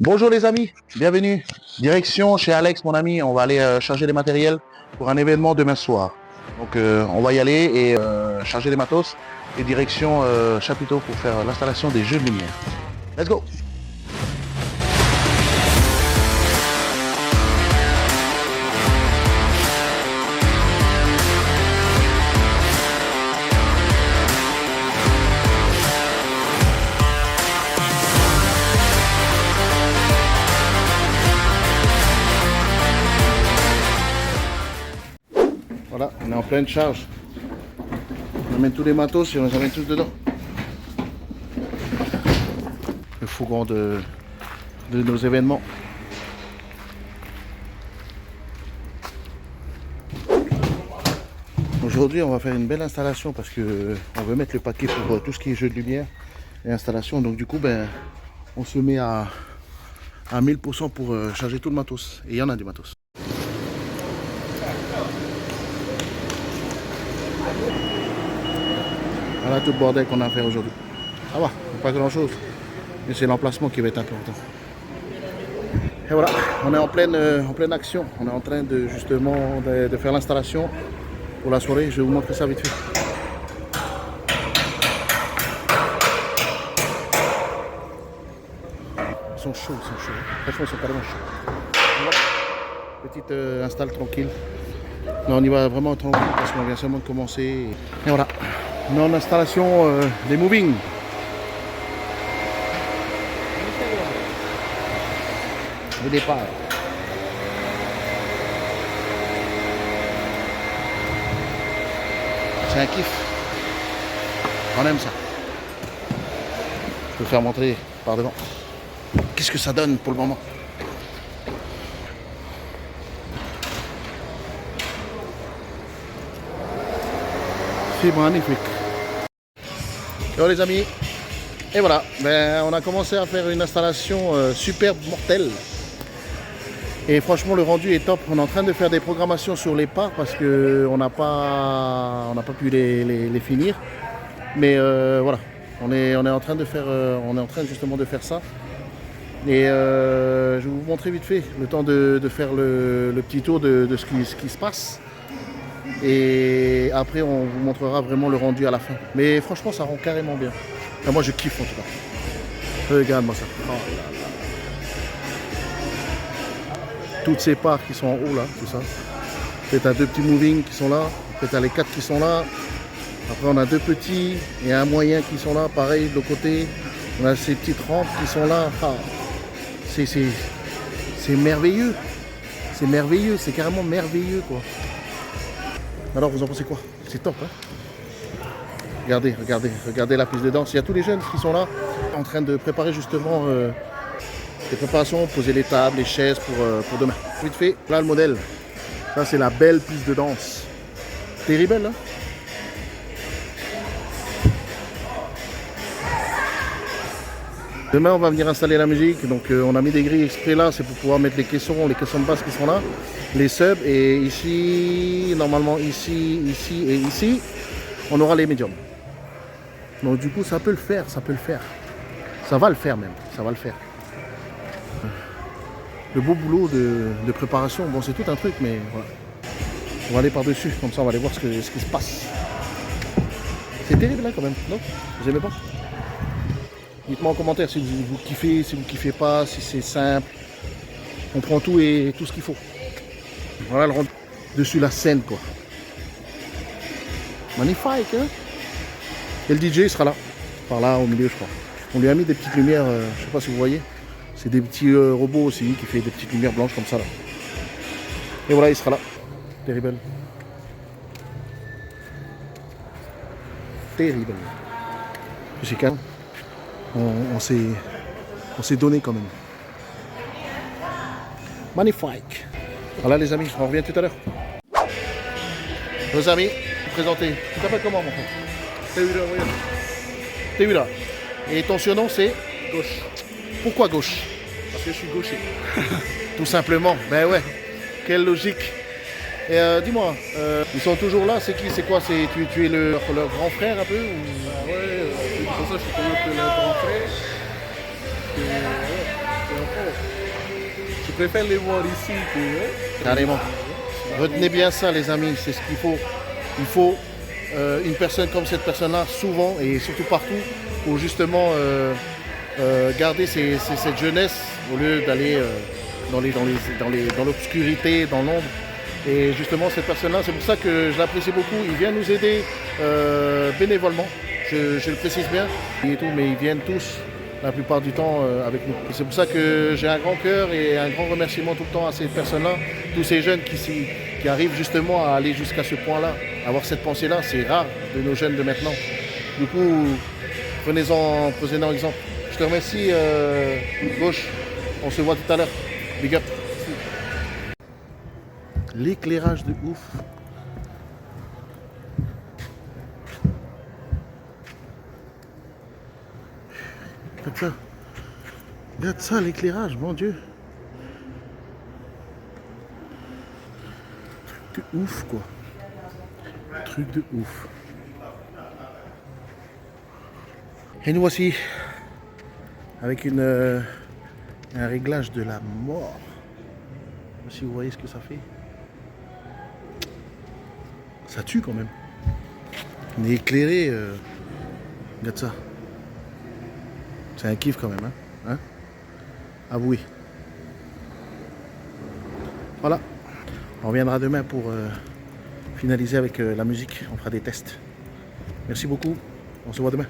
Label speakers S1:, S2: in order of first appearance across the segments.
S1: Bonjour les amis, bienvenue. Direction chez Alex, mon ami. On va aller charger des matériels pour un événement demain soir. Donc on va y aller et charger des matos et direction Chapiteau pour faire l'installation des jeux de lumière. Let's go! Voilà, on est en pleine charge. On amène tous les matos et on les amène tous dedans. Le fourgon de nos événements. Aujourd'hui, on va faire une belle installation parce que on veut mettre le paquet pour tout ce qui est jeu de lumière et installation. Donc du coup, on se met à 1000% pour charger tout le matos. Et il y en a du matos. Voilà tout le bordel qu'on a à faire aujourd'hui. Ça va, pas grand chose. Mais c'est l'emplacement qui va être important. Et voilà, on est en pleine action. On est en train de justement de faire l'installation pour la soirée. Je vais vous montrer ça vite fait. Ils sont chauds, ils sont chauds. Franchement, ils sont carrément chauds. Voilà. Petite install tranquille. Là, on y va vraiment tranquille parce qu'on vient seulement de commencer. Et voilà. On est en installation des moving. Au départ. C'est un kiff. On aime ça. Je vais faire montrer par devant. Qu'est-ce que ça donne pour le moment? C'est magnifique. Yo les amis, et voilà, on a commencé à faire une installation superbe, mortelle. Et franchement le rendu est top. On est en train de faire des programmations sur les parts parce qu'on n'a pas pu les finir. Mais voilà, on est en train de faire, on est en train justement de faire ça. Et je vais vous montrer vite fait le temps de faire le petit tour de ce qui se passe. Et après on vous montrera vraiment le rendu à la fin. Mais franchement ça rend carrément bien. Enfin, moi je kiffe en tout cas. Regarde-moi ça. Oh là là. Toutes ces parts qui sont en haut là, tout ça. Après t'as deux petits moving qui sont là. Après t'as les quatre qui sont là. Après on a deux petits et un moyen qui sont là. Pareil de l'autre côté. On a ces petites rampes qui sont là. Ah, c'est merveilleux. C'est merveilleux. C'est carrément merveilleux quoi. Alors vous en pensez quoi? C'est top hein. Regardez la piste de danse. Il y a tous les jeunes qui sont là en train de préparer justement les préparations, poser les tables, les chaises pour demain. Vite fait, là le modèle. Ça c'est la belle piste de danse. Terrible hein. Demain on va venir installer la musique, donc on a mis des grilles exprès là, c'est pour pouvoir mettre les caissons de basse qui sont là, les subs, et ici, normalement ici et ici, on aura les médiums. Donc du coup ça peut le faire, ça va le faire même, ça va le faire. Le beau boulot de préparation, bon c'est tout un truc, mais voilà. On va aller par-dessus, comme ça on va aller voir ce qui se passe. C'est terrible là quand même, non? Vous aimez pas? Dites-moi en commentaire si vous kiffez, si vous kiffez pas, si c'est simple. On prend tout et tout ce qu'il faut. Voilà le rendu dessus la scène quoi. Magnifique hein. Et le DJ il sera là. Par là au milieu je crois. On lui a mis des petites lumières, je sais pas si vous voyez. C'est des petits robots aussi qui fait des petites lumières blanches comme ça là. Et voilà il sera là. Terrible. Terrible. C'est calme. On s'est donné quand même. Magnifique. Voilà les amis, on revient tout à l'heure. Nos amis, présentez. Tu t'appelles comment mon frère? Théula. Et ton surnom c'est?
S2: Gauche.
S1: Pourquoi gauche?
S2: Parce que je suis gaucher.
S1: Tout simplement. Ben ouais. Quelle logique. Et dis-moi, ils sont toujours là, c'est qui? C'est quoi? Tu es leur grand frère un peu ou...
S2: Ah ouais, c'est pour ça que je suis connu que le grand frère. Et, ouais, c'est un frère. Je préfère les voir ici que...
S1: Carrément. Retenez bien ça, les amis, c'est ce qu'il faut. Il faut une personne comme cette personne-là, souvent et surtout partout, pour justement garder cette jeunesse au lieu d'aller dans l'obscurité, dans l'ombre. Et justement, cette personne-là, c'est pour ça que je l'apprécie beaucoup. Il vient nous aider bénévolement, je le précise bien, et tout, mais ils viennent tous, la plupart du temps, avec nous. C'est pour ça que j'ai un grand cœur et un grand remerciement tout le temps à ces personnes-là, tous ces jeunes qui arrivent justement à aller jusqu'à ce point-là, avoir cette pensée-là. C'est rare de nos jeunes de maintenant. Du coup, prenez-en exemple. Je te remercie, Gauche. On se voit tout à l'heure. Big up. L'éclairage de ouf. Regarde ça. Regarde ça, l'éclairage, mon Dieu. Truc de ouf, quoi. Truc de ouf. Et nous voici avec un réglage de la mort. Je sais pas si vous voyez ce que ça fait. Ça tue quand même. On est éclairé. Regarde ça. C'est un kiff quand même. Hein, avouez. Voilà. On reviendra demain pour finaliser avec la musique. On fera des tests. Merci beaucoup. On se voit demain.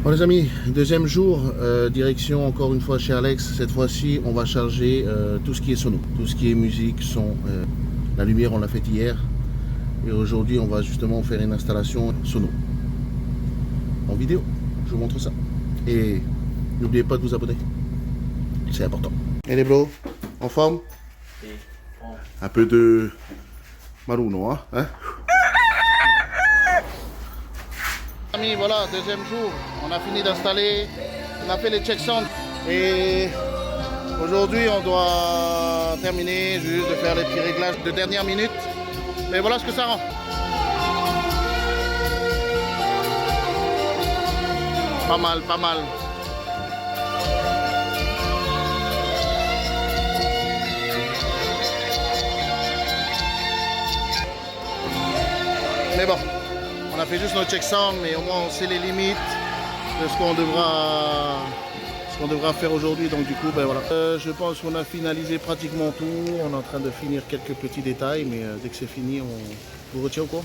S1: Bon les amis, deuxième jour, direction encore une fois chez Alex. Cette fois-ci, on va charger tout ce qui est sono, tout ce qui est musique, son. La lumière, on l'a faite hier. Et aujourd'hui, on va justement faire une installation sono. En vidéo, je vous montre ça. Et n'oubliez pas de vous abonner. C'est important. Et les bros, en forme? Un peu de Maruno, hein? Amis, voilà, deuxième jour. On a fini d'installer. On a fait les check sound. Et aujourd'hui, on doit terminer juste de faire les petits réglages de dernière minute. Mais voilà ce que ça rend. Pas mal, pas mal. Mais bon, on a fait juste nos check sound, mais au moins on sait les limites de ce qu'on devra faire aujourd'hui. Donc du coup, ben voilà. Je pense qu'on a finalisé pratiquement tout. On est en train de finir quelques petits détails, mais dès que c'est fini, on vous retient au courant.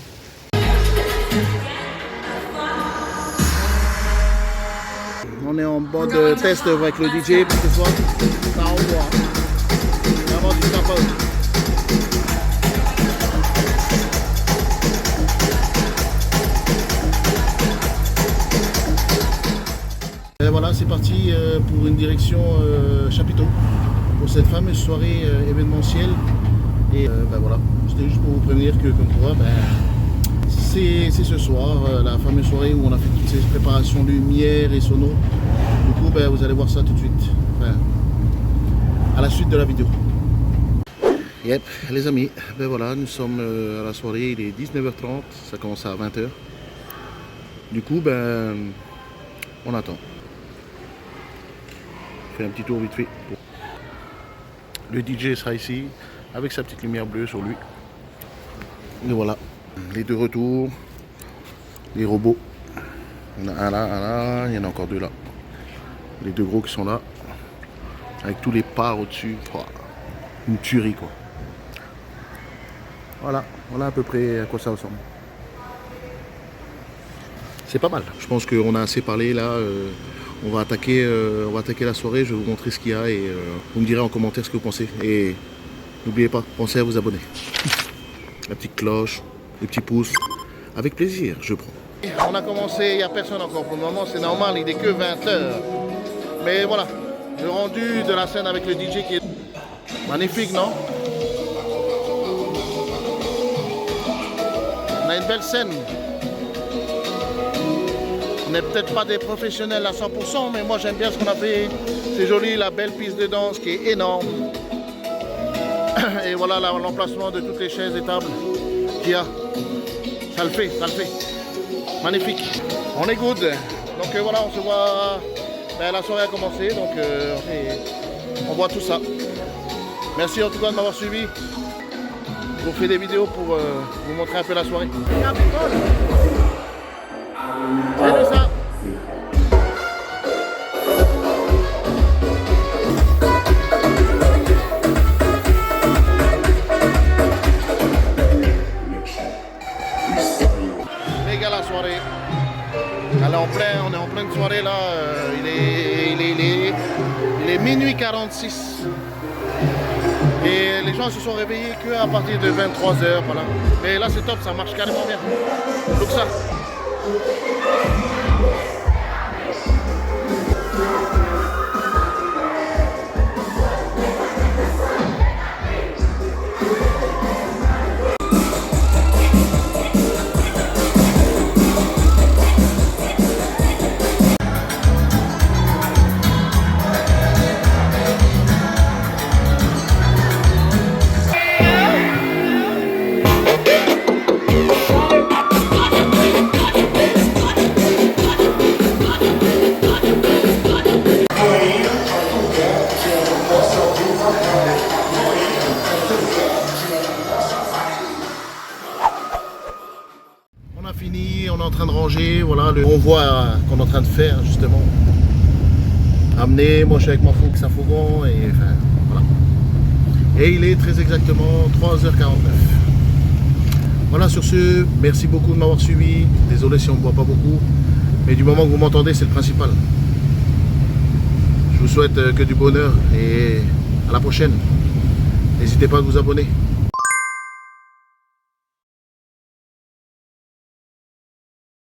S1: On est en mode test avec le DJ pour ce soir. Ça envoie. Vraiment du sympa. Et voilà, c'est parti pour une direction chapiteau pour cette fameuse soirée événementielle. Et ben voilà, c'était juste pour vous prévenir que comme quoi, c'est ce soir, la fameuse soirée où on a fait toutes ces préparations lumière et sono. Du coup, ben, vous allez voir ça tout de suite, enfin, à la suite de la vidéo. Yep, les amis, ben voilà, nous sommes à la soirée, il est 19h30, ça commence à 20h. Du coup, ben, on attend. Je fais un petit tour vite fait. Le DJ sera ici, avec sa petite lumière bleue sur lui. Et voilà. Les deux retours, les robots. Il y en a un là, il y en a encore deux là. Les deux gros qui sont là, avec tous les parts au-dessus. Une tuerie quoi. Voilà à peu près à quoi ça ressemble. C'est pas mal. Je pense qu'on a assez parlé là. On va attaquer la soirée. Je vais vous montrer ce qu'il y a et vous me direz en commentaire ce que vous pensez. Et n'oubliez pas, pensez à vous abonner. La petite cloche. Les petits pouces, avec plaisir, je prends. On a commencé, il n'y a personne encore pour le moment, c'est normal, il n'est que 20h. Mais voilà, le rendu de la scène avec le DJ qui est magnifique, non? On a une belle scène. On n'est peut-être pas des professionnels à 100%, mais moi j'aime bien ce qu'on a fait. C'est joli, la belle piste de danse qui est énorme. Et voilà l'emplacement de toutes les chaises et tables qu'il y a. Ça le fait. Magnifique. On est good. Donc voilà, on se voit. La soirée a commencé. Donc on voit tout ça. Merci en tout cas de m'avoir suivi. Je vous fais des vidéos pour vous montrer un peu la soirée. C'est ça. Méga la soirée. Alors on est en pleine soirée là. Il est minuit 46. Et les gens se sont réveillés qu'à partir de 23h, voilà. Mais là c'est top, ça marche carrément bien. Donc ça. On a fini, on est en train de ranger, voilà le convoi qu'on est en train de faire justement. Amener, moi je suis avec ma fougue, sa fourgon et enfin voilà. Et il est très exactement 3h49. Voilà, sur ce, merci beaucoup de m'avoir suivi. Désolé si on ne voit pas beaucoup, mais du moment que vous m'entendez, c'est le principal. Je vous souhaite que du bonheur et à la prochaine. N'hésitez pas à vous abonner.